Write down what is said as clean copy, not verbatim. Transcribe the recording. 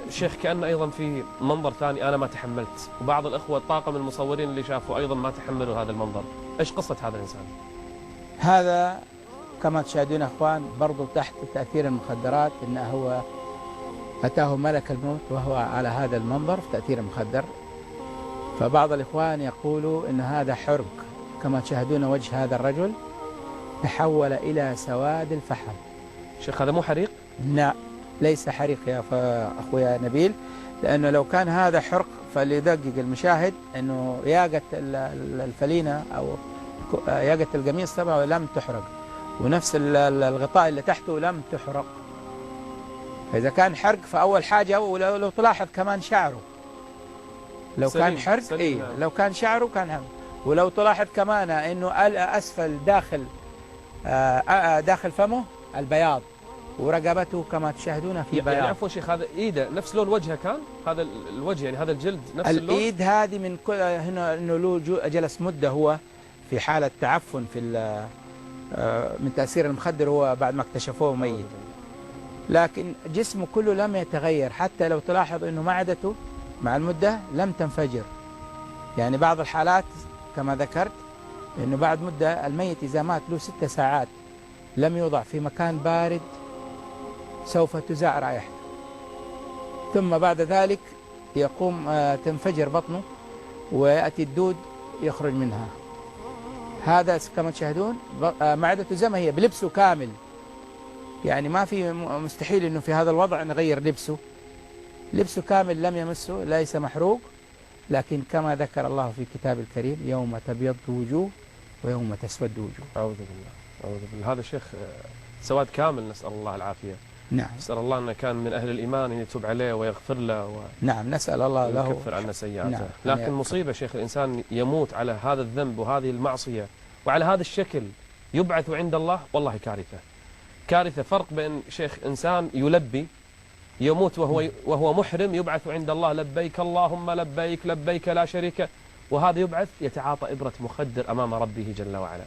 شيخ، كأن أيضا في منظر ثاني أنا ما تحملت، وبعض الأخوة الطاقم المصورين اللي شافوا أيضا ما تحملوا هذا المنظر. إيش قصة هذا الإنسان؟ هذا كما تشاهدون أخوان برضو تحت تأثير المخدرات، إنه هو أتاه ملك الموت وهو على هذا المنظر في تأثير المخدر. فبعض الإخوان يقولوا إن هذا حرق، كما تشاهدون وجه هذا الرجل تحول إلى سواد الفحم. شيخ هذا مو حريق؟ لا، ليس حريق يا أخويا نبيل، لأنه لو كان هذا حرق فليدقق المشاهد أنه ياقة الفلينة أو ياقة القميص تبعه لم تحرق، ونفس الغطاء اللي تحته لم تحرق. فإذا كان حرق فأول حاجة، ولو تلاحظ كمان شعره لو كان حرق لو كان شعره كان حرق. ولو تلاحظ كمان أنه أسفل داخل فمه البياض، ورقبته كما تشاهدون في بياض. يعني عفوا شيخ، هذا ايده نفس لون وجهه كان؟ هذا الوجه يعني هذا الجلد نفس اللون؟ الايد هذه من كل هنا انه له جلس مده هو في حاله تعفن في من تاثير المخدر، هو بعد ما اكتشفوه ميت، لكن جسمه كله لم يتغير. حتى لو تلاحظ انه معدته مع المده لم تنفجر. يعني بعض الحالات كما ذكرت انه بعد مده الميت اذا مات له 6 ساعات لم يوضع في مكان بارد سوف تزاع رائحته، ثم بعد ذلك يقوم تنفجر بطنه ويأتي الدود يخرج منها. هذا كما تشاهدون معدته زي ما هي بلبسه كامل، يعني ما في مستحيل انه في هذا الوضع نغير لبسه كامل لم يمسه، ليس محروق. لكن كما ذكر الله في كتاب الكريم يوم تبيض وجوه ويوم تسود وجوه. أعوذ بالله، أعوذ بالله. هذا شيخ سواد كامل، نسأل الله العافية. نعم، نسأل الله أنه كان من أهل الإيمان أن يتوب عليه ويغفر له نعم، نسأل الله له ويكفر عنا سيئاته. نعم. لكن مصيبة شيخ، الإنسان يموت على هذا الذنب وهذه المعصية وعلى هذا الشكل يبعث عند الله، والله كارثة كارثة. فرق بين شيخ إنسان يلبي يموت وهو محرم يبعث عند الله لبيك اللهم لبيك لبيك لا شريك، وهذا يبعث يتعاطى إبرة مخدر أمام ربه جل وعلا.